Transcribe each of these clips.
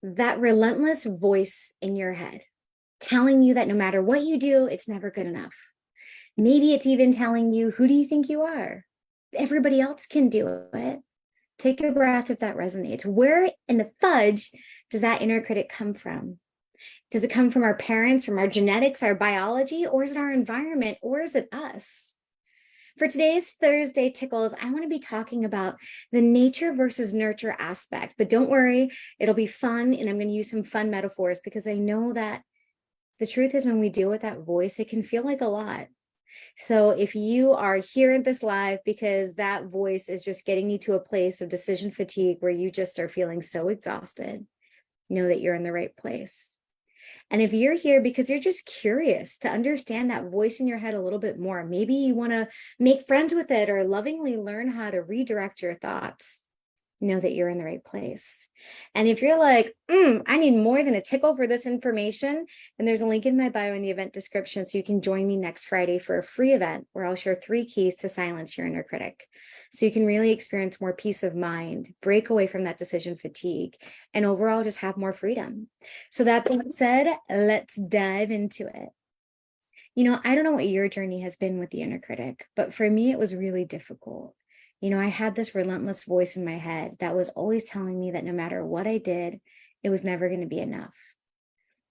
that relentless voice in your head telling you that no matter what you do, it's never good enough. Maybe it's even telling you, who do you think you are? Everybody else can do it. Take a breath if that resonates. Where in the fudge does that inner critic come from? Does it come from our parents, from our genetics, our biology, or is it our environment, or is it us? For today's Thursday Tickles, I want to be talking about the nature versus nurture aspect. But don't worry, it'll be fun, and I'm going to use some fun metaphors because I know that the truth is when we deal with that voice, it can feel like a lot. So if you are here at this live because that voice is just getting you to a place of decision fatigue where you just are feeling so exhausted, know that you're in the right place. And if you're here because you're just curious to understand that voice in your head a little bit more, maybe you want to make friends with it or lovingly learn how to redirect your thoughts, know that you're in the right place. And if you're like, I need more than a tickle for this information, then there's a link in my bio in the event description so you can join me next Friday for a free event where I'll share 3 keys to silence your inner critic. So you can really experience more peace of mind, break away from that decision fatigue, and overall just have more freedom. So that being said, let's dive into it. I don't know what your journey has been with the inner critic, but for me, it was really difficult. I had this relentless voice in my head that was always telling me that no matter what I did, it was never going to be enough.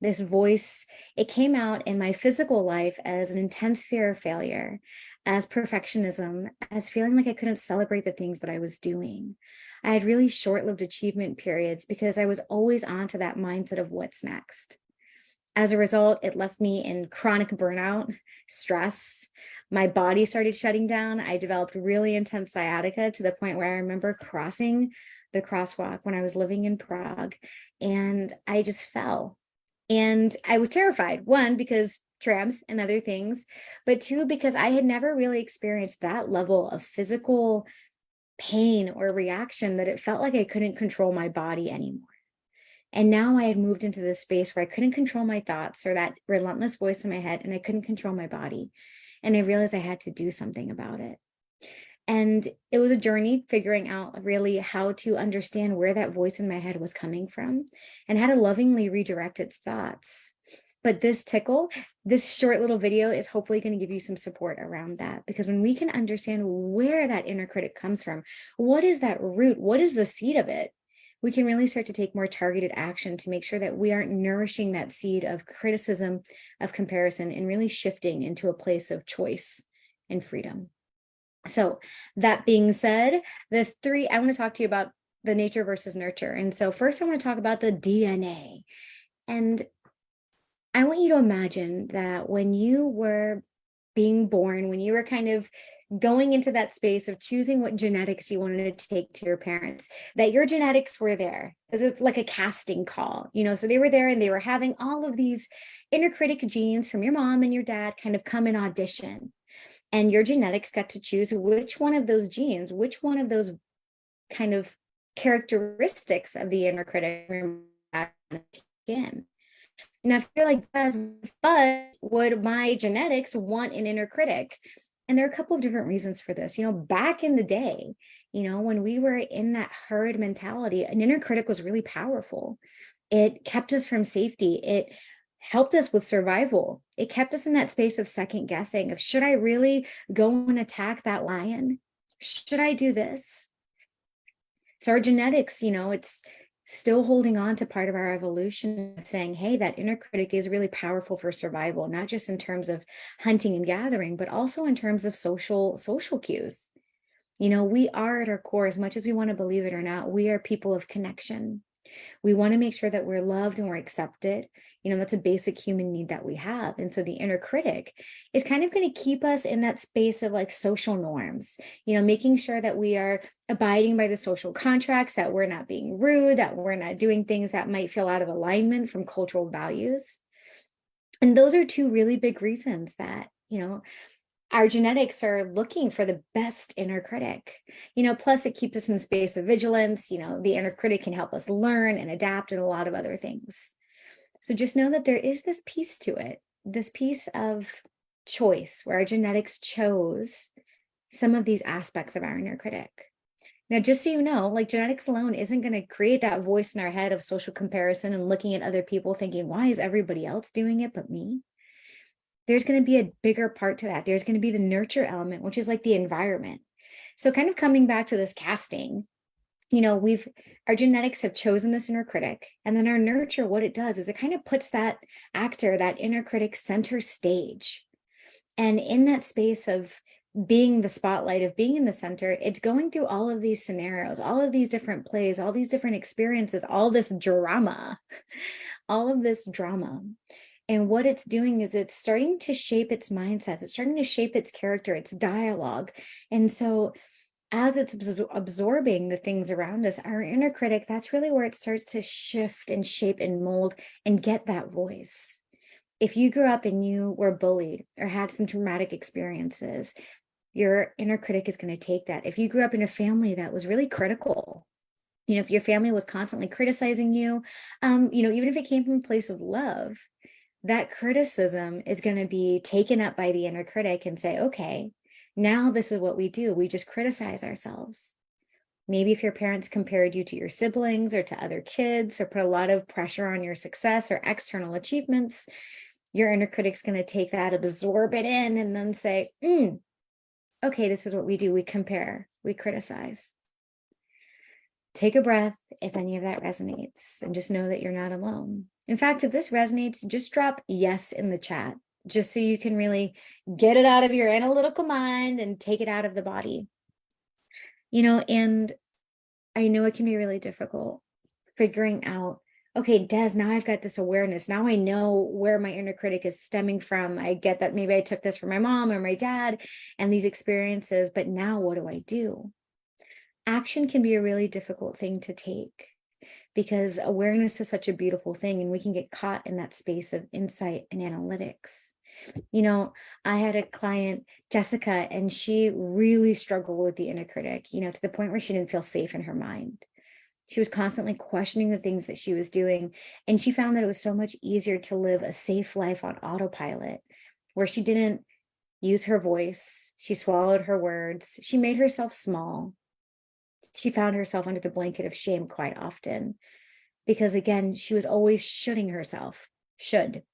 This voice, it came out in my physical life as an intense fear of failure, as perfectionism, as feeling like I couldn't celebrate the things that I was doing. I had really short-lived achievement periods because I was always on to that mindset of what's next. As a result, it left me in chronic burnout, stress. My body started shutting down. I developed really intense sciatica to the point where I remember crossing the crosswalk when I was living in Prague, and I just fell. And I was terrified, one, because trams and other things, but two, because I had never really experienced that level of physical pain or reaction that it felt like I couldn't control my body anymore. And now I had moved into this space where I couldn't control my thoughts or that relentless voice in my head, and I couldn't control my body. And I realized I had to do something about it. And it was a journey figuring out really how to understand where that voice in my head was coming from and how to lovingly redirect its thoughts. But this short little video is hopefully going to give you some support around that, because when we can understand where that inner critic comes from, what is that root? What is the seed of it? We can really start to take more targeted action to make sure that we aren't nourishing that seed of criticism, of comparison, and really shifting into a place of choice and freedom. So that being said, I want to talk to you about the nature versus nurture. And so first I want to talk about the DNA. And I want you to imagine that when you were being born, when you were kind of going into that space of choosing what genetics you wanted to take to your parents, that your genetics were there as if like a casting call, so they were there and they were having all of these inner critic genes from your mom and your dad kind of come and audition. And your genetics got to choose which one of those genes, which one of those kind of characteristics of the inner critic in. Now, if you're like, but would my genetics want an inner critic? And there are a couple of different reasons for this. Back in the day, when we were in that herd mentality, an inner critic was really powerful. It kept us from safety. It helped us with survival. It kept us in that space of second guessing of, should I really go and attack that lion? Should I do this? So our genetics, it's still holding on to part of our evolution of saying, hey, that inner critic is really powerful for survival, not just in terms of hunting and gathering, but also in terms of social cues. We are at our core, as much as we want to believe it or not, we are people of connection. We want to make sure that we're loved and we're accepted. That's a basic human need that we have. And so the inner critic is kind of going to keep us in that space of like social norms, making sure that we are abiding by the social contracts, that we're not being rude, that we're not doing things that might feel out of alignment from cultural values. And those are 2 really big reasons that, our genetics are looking for the best inner critic, plus it keeps us in the space of vigilance. The inner critic can help us learn and adapt and a lot of other things. So just know that there is this piece to it, this piece of choice where our genetics chose some of these aspects of our inner critic. Now, just so you know, like genetics alone isn't going to create that voice in our head of social comparison and looking at other people thinking, why is everybody else doing it but me? There's going to be a bigger part to that. There's going to be the nurture element, which is like the environment. So kind of coming back to this casting, our genetics have chosen this inner critic, and then our nurture, what it does is it kind of puts that actor, that inner critic, center stage. And in that space of being the spotlight, of being in the center, it's going through all of these scenarios, all of these different plays, all these different experiences, all this drama, all of this drama. And what it's doing is it's starting to shape its mindsets. It's starting to shape its character, its dialogue. And so as it's absorbing the things around us, our inner critic, that's really where it starts to shift and shape and mold and get that voice. If you grew up and you were bullied or had some traumatic experiences, your inner critic is going to take that. If you grew up in a family that was really critical, if your family was constantly criticizing you, even if it came from a place of love, that criticism is going to be taken up by the inner critic and say, okay, now this is what we do. We just criticize ourselves. Maybe if your parents compared you to your siblings or to other kids or put a lot of pressure on your success or external achievements, your inner critic's going to take that, absorb it in, and then say, okay, this is what we do. We compare, we criticize. Take a breath if any of that resonates, and just know that you're not alone. In fact, if this resonates, just drop yes in the chat, just so you can really get it out of your analytical mind and take it out of the body. And I know it can be really difficult figuring out, okay, Des, now I've got this awareness. Now I know where my inner critic is stemming from. I get that maybe I took this from my mom or my dad and these experiences, but now what do I do? Action can be a really difficult thing to take because awareness is such a beautiful thing, and we can get caught in that space of insight and analytics. I had a client, Jessica, and she really struggled with the inner critic, to the point where she didn't feel safe in her mind. She was constantly questioning the things that she was doing, and she found that it was so much easier to live a safe life on autopilot, where she didn't use her voice, she swallowed her words, she made herself small. She found herself under the blanket of shame quite often because, again, she was always shoulding herself. And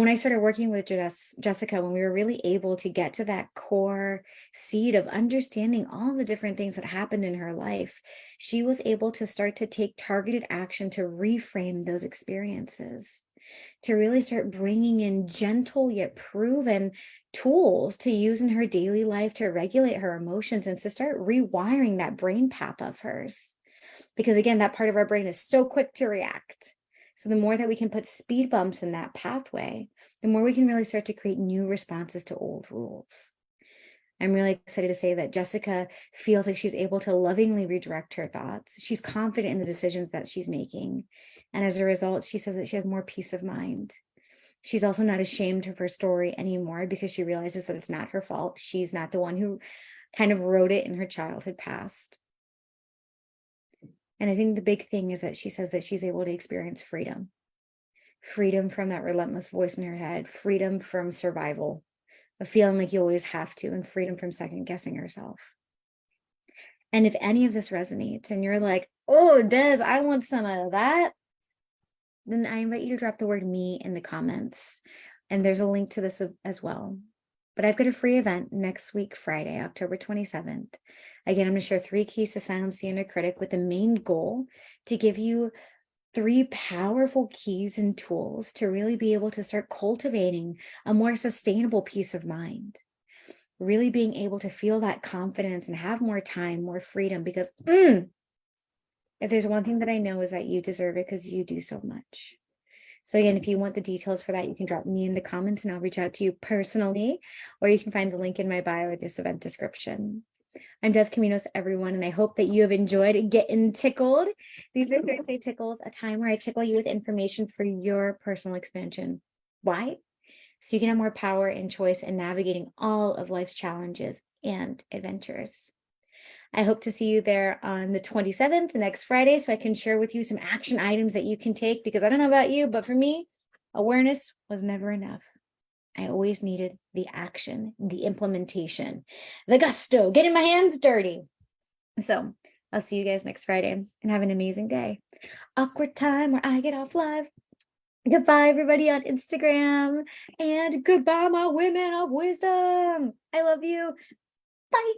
when I started working with Jessica, when we were really able to get to that core seed of understanding all the different things that happened in her life, she was able to start to take targeted action to reframe those experiences, to really start bringing in gentle yet proven tools to use in her daily life to regulate her emotions and to start rewiring that brain path of hers. Because again, that part of our brain is so quick to react. So the more that we can put speed bumps in that pathway, the more we can really start to create new responses to old rules. I'm really excited to say that Jessica feels like she's able to lovingly redirect her thoughts. She's confident in the decisions that she's making. And as a result, she says that she has more peace of mind. She's also not ashamed of her story anymore because she realizes that it's not her fault. She's not the one who kind of wrote it in her childhood past. And I think the big thing is that she says that she's able to experience freedom from that relentless voice in her head, freedom from survival, of feeling like you always have to, and freedom from second guessing herself. And if any of this resonates and you're like, oh, Des, I want some of that, then I invite you to drop the word me in the comments. And there's a link to this as well. But I've got a free event next week, Friday, October 27th. Again, I'm going to share 3 keys to silence the inner critic with the main goal to give you 3 powerful keys and tools to really be able to start cultivating a more sustainable peace of mind. Really being able to feel that confidence and have more time, more freedom, because if there's one thing that I know is that you deserve it because you do so much. So again, if you want the details for that, you can drop me in the comments and I'll reach out to you personally, or you can find the link in my bio or this event description. I'm Des Caminos, everyone, and I hope that you have enjoyed getting tickled. These are Thursday Tickles, a time where I tickle you with information for your personal expansion. Why? So you can have more power and choice in navigating all of life's challenges and adventures. I hope to see you there on the 27th, next Friday, so I can share with you some action items that you can take, because I don't know about you, but for me, awareness was never enough. I always needed the action, the implementation, the gusto, getting my hands dirty. So I'll see you guys next Friday and have an amazing day. Awkward time where I get off live. Goodbye, everybody on Instagram. And goodbye, my women of wisdom. I love you. Bye.